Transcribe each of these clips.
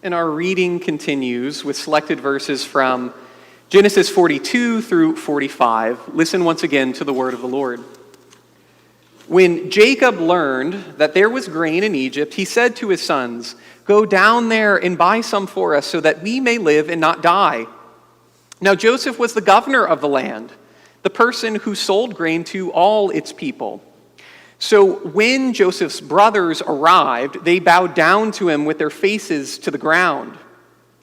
and our reading continues with selected verses from Genesis 42 through 45. Listen once again to the word of the Lord. When Jacob learned that there was grain in Egypt, he said to his sons, "Go down there and buy some for us so that we may live and not die." Now Joseph was the governor of the land, the person who sold grain to all its people. So when Joseph's brothers arrived, they bowed down to him with their faces to the ground.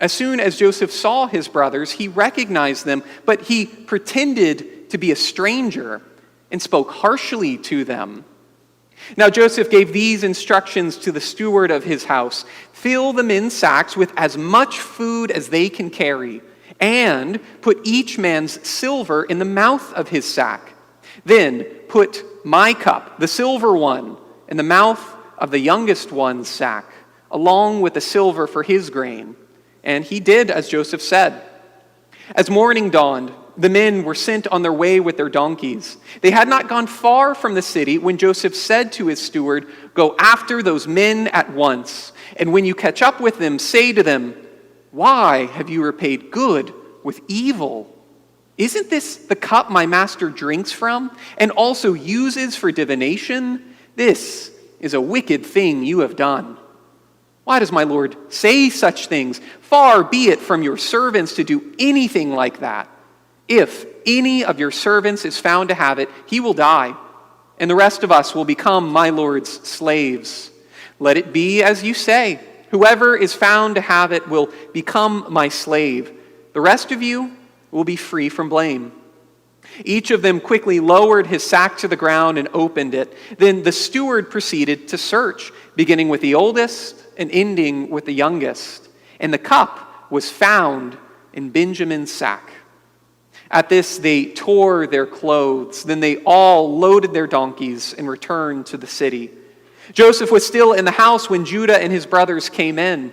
As soon as Joseph saw his brothers, he recognized them, but he pretended to be a stranger and spoke harshly to them. Now Joseph gave these instructions to the steward of his house: "Fill the men's sacks with as much food as they can carry, and put each man's silver in the mouth of his sack. Then put my cup, the silver one, in the mouth of the youngest one's sack, along with the silver for his grain." And he did as Joseph said. As morning dawned, the men were sent on their way with their donkeys. They had not gone far from the city when Joseph said to his steward, "Go after those men at once, and when you catch up with them, say to them, 'Why have you repaid good with evil? Isn't this the cup my master drinks from and also uses for divination? This is a wicked thing you have done. Why does my lord say such things? Far be it from your servants to do anything like that. If any of your servants is found to have it, he will die, and the rest of us will become my lord's slaves. Let it be as you say. Whoever is found to have it will become my slave. The rest of you will be free from blame." Each of them quickly lowered his sack to the ground and opened it. Then the steward proceeded to search, beginning with the oldest and ending with the youngest. And the cup was found in Benjamin's sack. At this, they tore their clothes. Then they all loaded their donkeys and returned to the city. Joseph was still in the house when Judah and his brothers came in,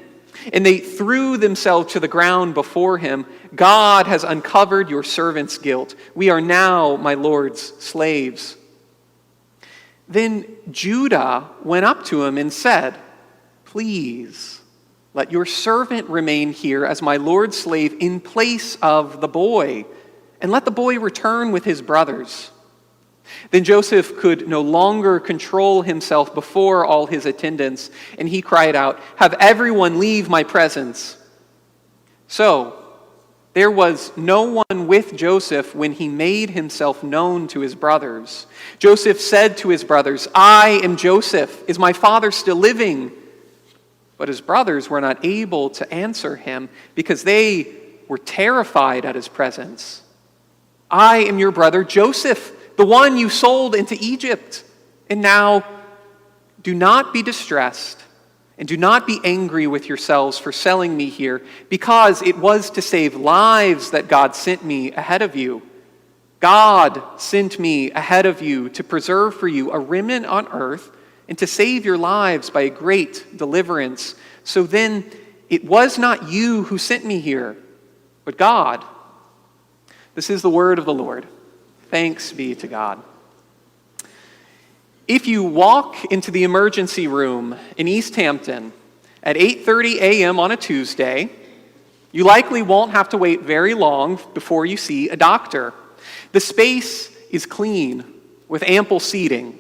and they threw themselves to the ground before him. "God has uncovered your servant's guilt. We are now my lord's slaves." Then Judah went up to him and said, "Please, let your servant remain here as my lord's slave in place of the boy, and let the boy return with his brothers." Then Joseph could no longer control himself before all his attendants, and he cried out, "Have everyone leave my presence." So there was no one with Joseph when he made himself known to his brothers. Joseph said to his brothers, "I am Joseph. Is my father still living?" But his brothers were not able to answer him because they were terrified at his presence. "I am your brother Joseph, the one you sold into Egypt. And now do not be distressed and do not be angry with yourselves for selling me here, because it was to save lives that God sent me ahead of you. God sent me ahead of you to preserve for you a remnant on earth and to save your lives by a great deliverance. So then it was not you who sent me here, but God." This is the word of the Lord. Thanks be to God. If you walk into the emergency room in East Hampton at 8:30 a.m. on a Tuesday, you likely won't have to wait very long before you see a doctor. The space is clean with ample seating.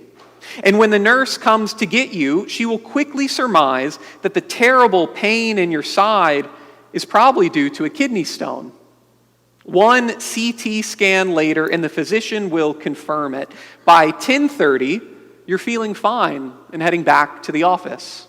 And when the nurse comes to get you, she will quickly surmise that the terrible pain in your side is probably due to a kidney stone. One CT scan later, and the physician will confirm it. By 10:30, you're feeling fine and heading back to the office.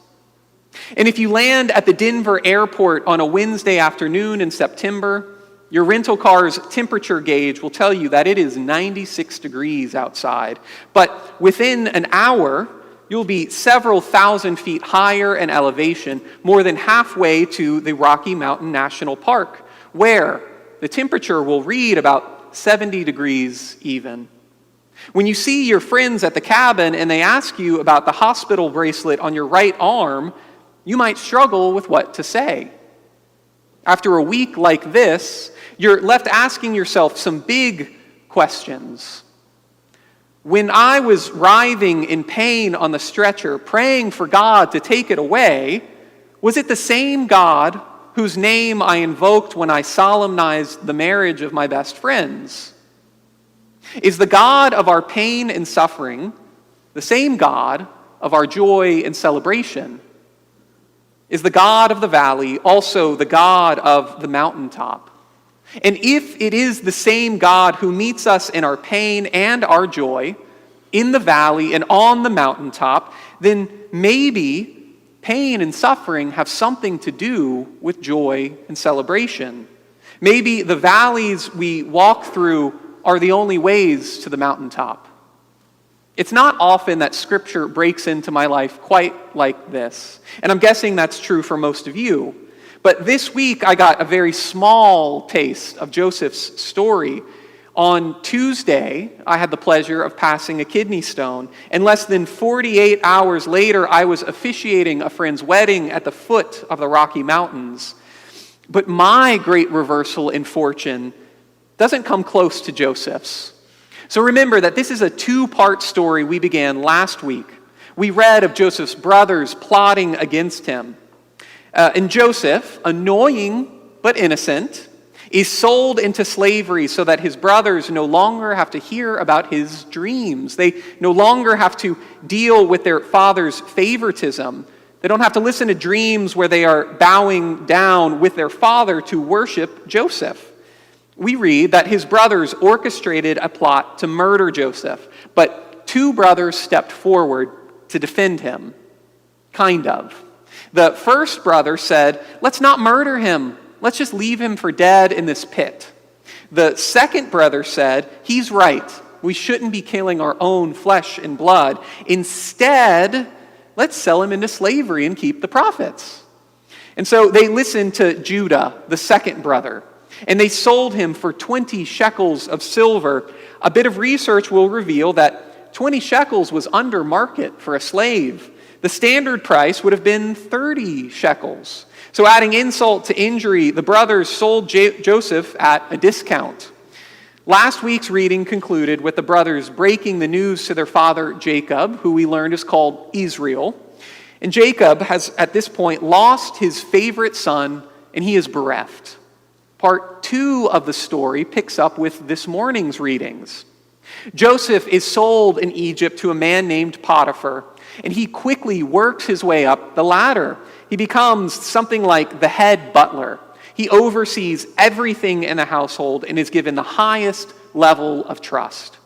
And if you land at the Denver airport on a Wednesday afternoon in September, your rental car's temperature gauge will tell you that it is 96 degrees outside. But within an hour, you'll be several thousand feet higher in elevation, more than halfway to the Rocky Mountain National Park, where the temperature will read about 70 degrees even. When you see your friends at the cabin and they ask you about the hospital bracelet on your right arm, you might struggle with what to say. After a week like this, you're left asking yourself some big questions. When I was writhing in pain on the stretcher, praying for God to take it away, was it the same God whose name I invoked when I solemnized the marriage of my best friends? Is the God of our pain and suffering the same God of our joy and celebration? Is the God of the valley also the God of the mountaintop? And if it is the same God who meets us in our pain and our joy, in the valley and on the mountaintop, then maybe pain and suffering have something to do with joy and celebration. Maybe the valleys we walk through are the only ways to the mountaintop. It's not often that Scripture breaks into my life quite like this, and I'm guessing that's true for most of you. But this week I got a very small taste of Joseph's story. On Tuesday, I had the pleasure of passing a kidney stone, and less than 48 hours later, I was officiating a friend's wedding at the foot of the Rocky Mountains. But my great reversal in fortune doesn't come close to Joseph's. So remember that this is a two-part story we began last week. We read of Joseph's brothers plotting against him. And Joseph, annoying but innocent, is sold into slavery so that his brothers no longer have to hear about his dreams. They no longer have to deal with their father's favoritism. They don't have to listen to dreams where they are bowing down with their father to worship Joseph. We read that his brothers orchestrated a plot to murder Joseph, but two brothers stepped forward to defend him. Kind of. The first brother said, "Let's not murder him. Let's just leave him for dead in this pit." The second brother said, "He's right. We shouldn't be killing our own flesh and blood. Instead, let's sell him into slavery and keep the profits." And so they listened to Judah, the second brother, and they sold him for 20 shekels of silver. A bit of research will reveal that 20 shekels was under market for a slave. The standard price would have been 30 shekels. So adding insult to injury, the brothers sold Joseph at a discount. Last week's reading concluded with the brothers breaking the news to their father Jacob, who we learned is called Israel. And Jacob has at this point lost his favorite son, and he is bereft. Part 2 of the story picks up with this morning's readings. Joseph is sold in Egypt to a man named Potiphar, and he quickly works his way up the ladder. He becomes something like the head butler. He oversees everything in the household and is given the highest level of trust.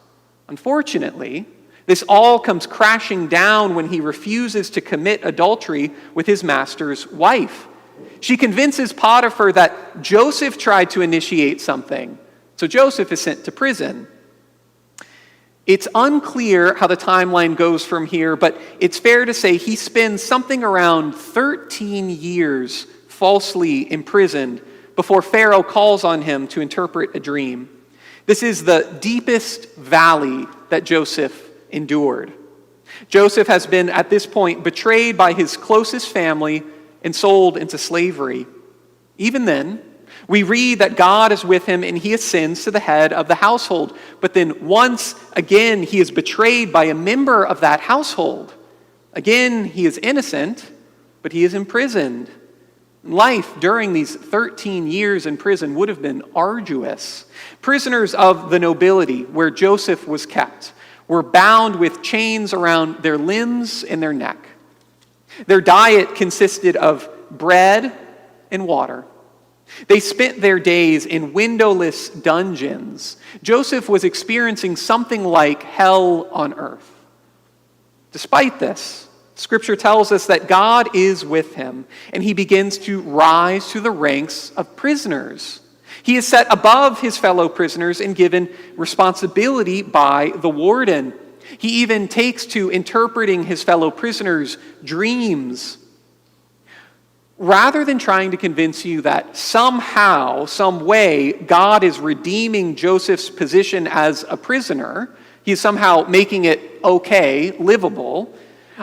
Unfortunately, this all comes crashing down when he refuses to commit adultery with his master's wife. She convinces Potiphar that Joseph tried to initiate something, so Joseph is sent to prison. It's unclear how the timeline goes from here, but it's fair to say he spends something around 13 years falsely imprisoned before Pharaoh calls on him to interpret a dream. This is the deepest valley that Joseph endured. Joseph has been, at this point, betrayed by his closest family and sold into slavery. Even then, we read that God is with him and he ascends to the head of the household. But then once again, he is betrayed by a member of that household. Again, he is innocent, but he is imprisoned. Life during these 13 years in prison would have been arduous. Prisoners of the nobility, where Joseph was kept, were bound with chains around their limbs and their neck. Their diet consisted of bread and water. They spent their days in windowless dungeons. Joseph was experiencing something like hell on earth. Despite this, Scripture tells us that God is with him, and he begins to rise to the ranks of prisoners. He is set above his fellow prisoners and given responsibility by the warden. He even takes to interpreting his fellow prisoners' dreams. Rather than trying to convince you that somehow, some way, God is redeeming Joseph's position as a prisoner, he is somehow making it okay, livable,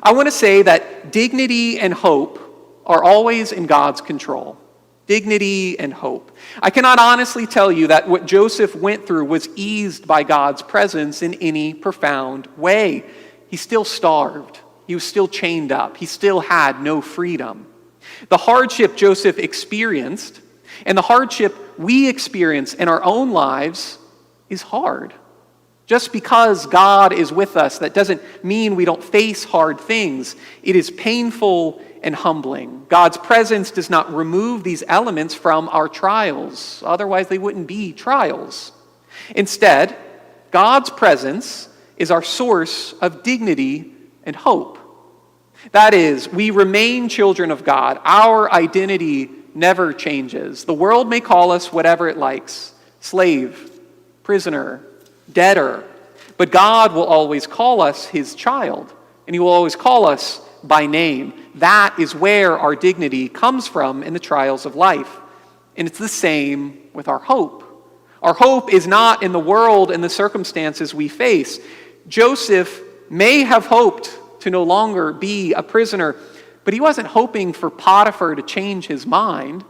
I want to say that dignity and hope are always in God's control. Dignity and hope. I cannot honestly tell you that what Joseph went through was eased by God's presence in any profound way. He still starved. He was still chained up. He still had no freedom. The hardship Joseph experienced and the hardship we experience in our own lives is hard. Just because God is with us, that doesn't mean we don't face hard things. It is painful and humbling. God's presence does not remove these elements from our trials. Otherwise, they wouldn't be trials. Instead, God's presence is our source of dignity and hope. That is, we remain children of God. Our identity never changes. The world may call us whatever it likes: slave, prisoner, debtor. But God will always call us his child, and he will always call us by name. That is where our dignity comes from in the trials of life. And it's the same with our hope. Our hope is not in the world and the circumstances we face. Joseph may have hoped to no longer be a prisoner, but he wasn't hoping for Potiphar to change his mind.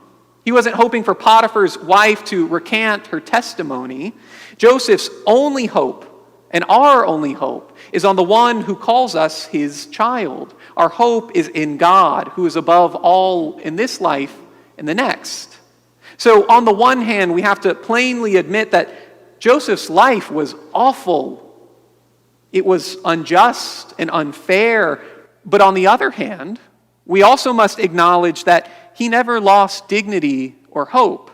He wasn't hoping for Potiphar's wife to recant her testimony. Joseph's only hope, and our only hope, is on the one who calls us his child. Our hope is in God, who is above all in this life and the next. So on the one hand, we have to plainly admit that Joseph's life was awful. It was unjust and unfair. But on the other hand, we also must acknowledge that he never lost dignity or hope.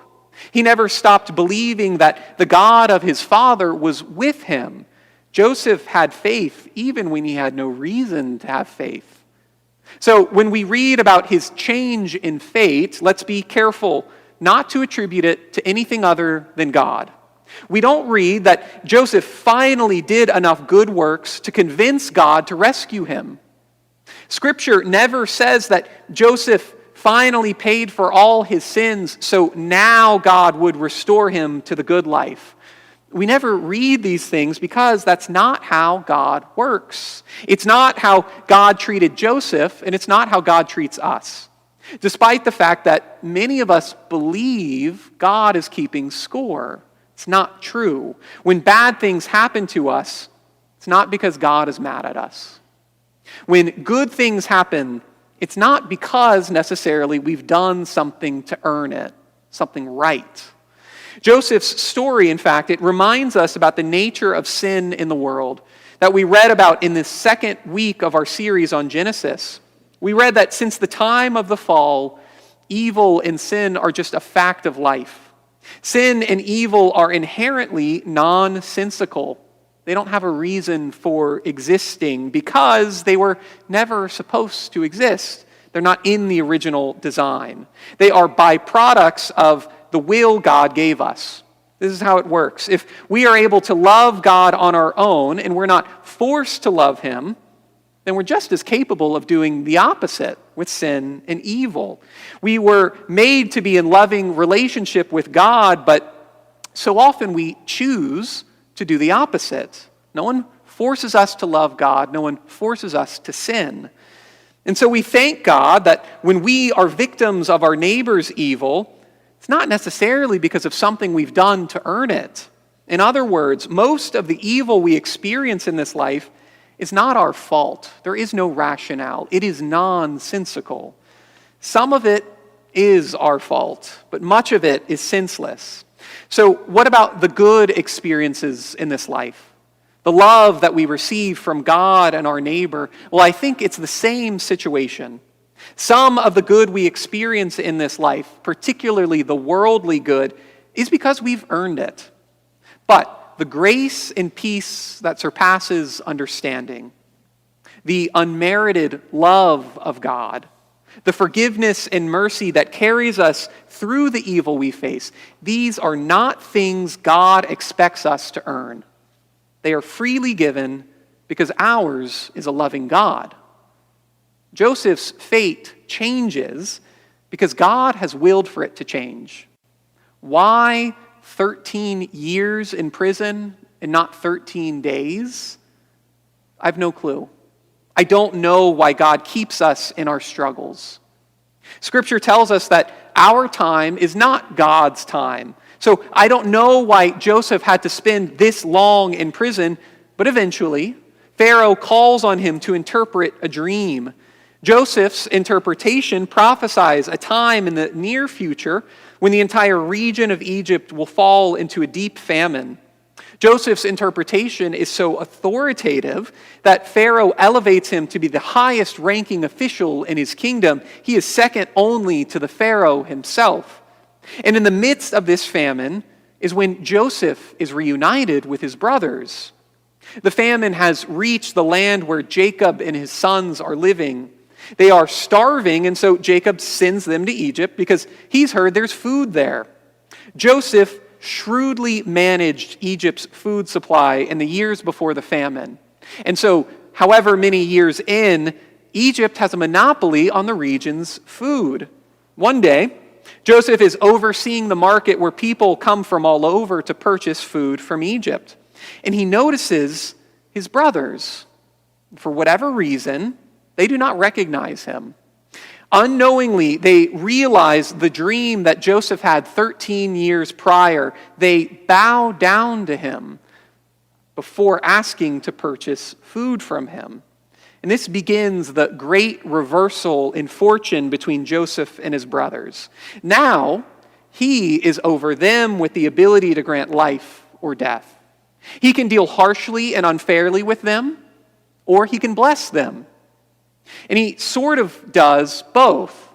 He never stopped believing that the God of his father was with him. Joseph had faith even when he had no reason to have faith. So when we read about his change in fate, let's be careful not to attribute it to anything other than God. We don't read that Joseph finally did enough good works to convince God to rescue him. Scripture never says that Joseph finally paid for all his sins, so now God would restore him to the good life. We never read these things because that's not how God works. It's not how God treated Joseph, and it's not how God treats us. Despite the fact that many of us believe God is keeping score. It's not true. When bad things happen to us, it's not because God is mad at us. When good things happen, it's not because necessarily we've done something to earn it, something right. Joseph's story, in fact, it reminds us about the nature of sin in the world that we read about in the second week of our series on Genesis. We read that since the time of the fall, evil and sin are just a fact of life. Sin and evil are inherently nonsensical. They don't have a reason for existing because they were never supposed to exist. They're not in the original design. They are byproducts of the will God gave us. This is how it works. If we are able to love God on our own and we're not forced to love him, then we're just as capable of doing the opposite with sin and evil. We were made to be in loving relationship with God, but so often we choose to do the opposite. No one forces us to love God. No one forces us to sin. And so we thank God that when we are victims of our neighbor's evil, it's not necessarily because of something we've done to earn it. In other words, most of the evil we experience in this life is not our fault. There is no rationale. It is nonsensical. Some of it is our fault, but much of it is senseless. So what about the good experiences in this life? The love that we receive from God and our neighbor? Well, I think it's the same situation. Some of the good we experience in this life, particularly the worldly good, is because we've earned it. But the grace and peace that surpasses understanding, the unmerited love of God, the forgiveness and mercy that carries us through the evil we face, these are not things God expects us to earn. They are freely given because ours is a loving God. Joseph's fate changes because God has willed for it to change. Why 13 years in prison and not 13 days? I have no clue. I don't know why God keeps us in our struggles. Scripture tells us that our time is not God's time. So I don't know why Joseph had to spend this long in prison, but eventually Pharaoh calls on him to interpret a dream. Joseph's interpretation prophesies a time in the near future when the entire region of Egypt will fall into a deep famine. Joseph's interpretation is so authoritative that Pharaoh elevates him to be the highest ranking official in his kingdom. He is second only to the Pharaoh himself. And in the midst of this famine is when Joseph is reunited with his brothers. The famine has reached the land where Jacob and his sons are living. They are starving, and so Jacob sends them to Egypt because he's heard there's food there. Joseph shrewdly managed Egypt's food supply in the years before the famine. And so, however many years in, Egypt has a monopoly on the region's food. One day, Joseph is overseeing the market where people come from all over to purchase food from Egypt. And he notices his brothers. For whatever reason, they do not recognize him. Unknowingly, they realize the dream that Joseph had 13 years prior. They bow down to him before asking to purchase food from him. And this begins the great reversal in fortune between Joseph and his brothers. Now, he is over them with the ability to grant life or death. He can deal harshly and unfairly with them, or he can bless them. And he sort of does both.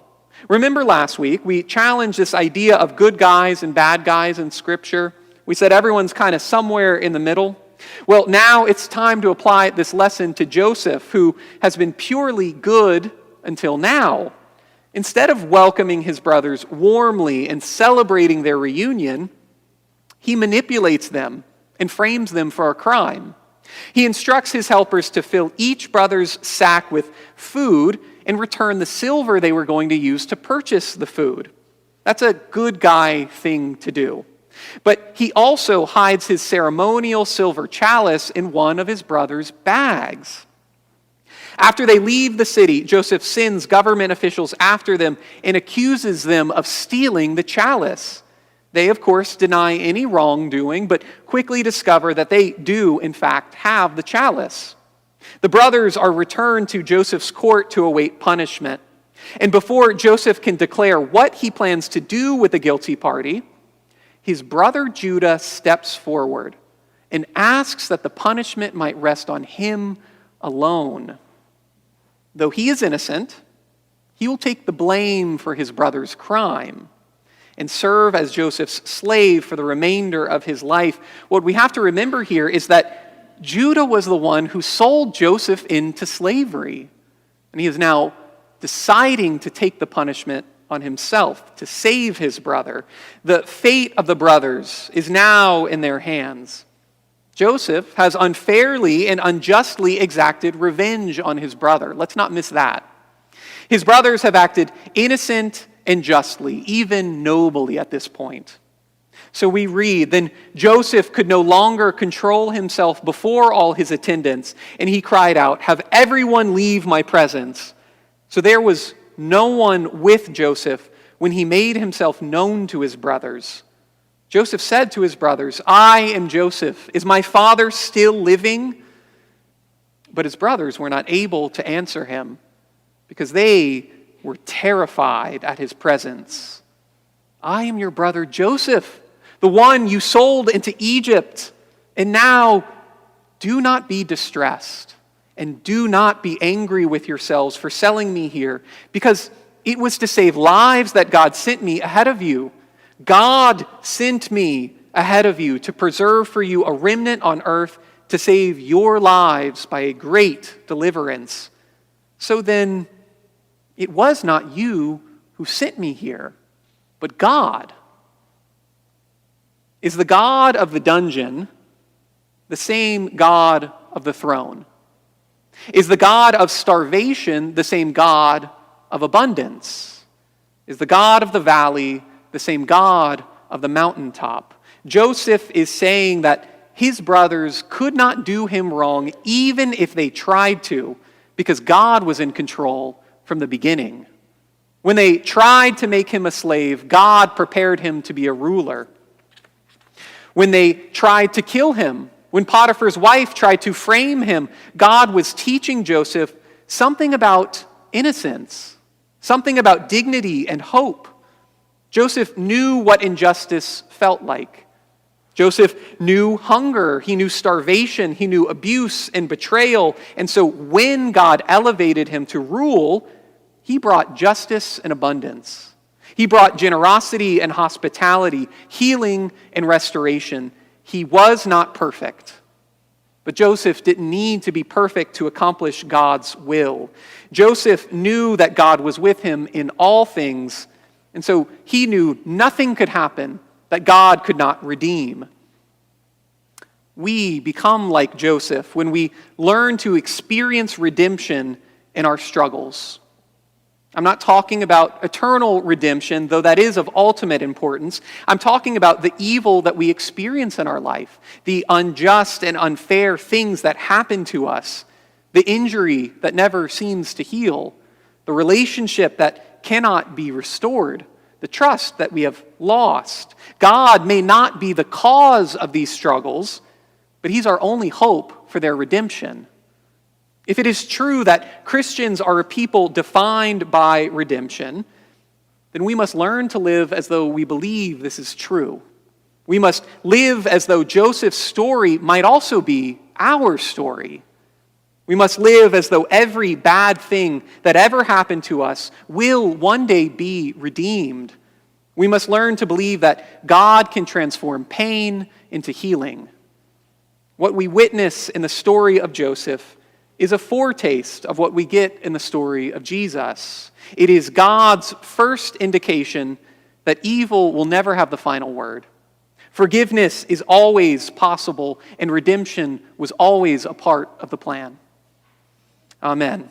Remember last week, we challenged this idea of good guys and bad guys in Scripture. We said everyone's kind of somewhere in the middle. Well, now it's time to apply this lesson to Joseph, who has been purely good until now. Instead of welcoming his brothers warmly and celebrating their reunion, he manipulates them and frames them for a crime. He instructs his helpers to fill each brother's sack with food and return the silver they were going to use to purchase the food. That's a good guy thing to do. But he also hides his ceremonial silver chalice in one of his brother's bags. After they leave the city, Joseph sends government officials after them and accuses them of stealing the chalice. They, of course, deny any wrongdoing, but quickly discover that they do, in fact, have the chalice. The brothers are returned to Joseph's court to await punishment. And before Joseph can declare what he plans to do with the guilty party, his brother Judah steps forward and asks that the punishment might rest on him alone. Though he is innocent, he will take the blame for his brother's crime and serve as Joseph's slave for the remainder of his life. What we have to remember here is that Judah was the one who sold Joseph into slavery. And he is now deciding to take the punishment on himself to save his brother. The fate of the brothers is now in their hands. Joseph has unfairly and unjustly exacted revenge on his brother. Let's not miss that. His brothers have acted innocent and justly, even nobly at this point. So we read, then Joseph could no longer control himself before all his attendants, and he cried out, "Have everyone leave my presence." So there was no one with Joseph when he made himself known to his brothers. Joseph said to his brothers, "I am Joseph. Is my father still living?" But his brothers were not able to answer him because they were terrified at his presence. "I am your brother Joseph, the one you sold into Egypt. And now do not be distressed and do not be angry with yourselves for selling me here, because it was to save lives that God sent me ahead of you. God sent me ahead of you to preserve for you a remnant on earth to save your lives by a great deliverance. So then, it was not you who sent me here, but God. Is the God of the dungeon the same God of the throne? Is the God of starvation the same God of abundance? Is the God of the valley the same God of the mountaintop? Joseph is saying that his brothers could not do him wrong even if they tried to, because God was in control from the beginning. When they tried to make him a slave, God prepared him to be a ruler. When they tried to kill him, when Potiphar's wife tried to frame him, God was teaching Joseph something about innocence, something about dignity and hope. Joseph knew what injustice felt like. Joseph knew hunger, he knew starvation, he knew abuse and betrayal. And so when God elevated him to rule, he brought justice and abundance. He brought generosity and hospitality, healing and restoration. He was not perfect, but Joseph didn't need to be perfect to accomplish God's will. Joseph knew that God was with him in all things, and so he knew nothing could happen that God could not redeem. We become like Joseph when we learn to experience redemption in our struggles. I'm not talking about eternal redemption, though that is of ultimate importance. I'm talking about the evil that we experience in our life, the unjust and unfair things that happen to us, the injury that never seems to heal, the relationship that cannot be restored, the trust that we have lost. God may not be the cause of these struggles, but He's our only hope for their redemption. If it is true that Christians are a people defined by redemption, then we must learn to live as though we believe this is true. We must live as though Joseph's story might also be our story. We must live as though every bad thing that ever happened to us will one day be redeemed. We must learn to believe that God can transform pain into healing. What we witness in the story of Joseph is a foretaste of what we get in the story of Jesus. It is God's first indication that evil will never have the final word. Forgiveness is always possible, and redemption was always a part of the plan. Amen.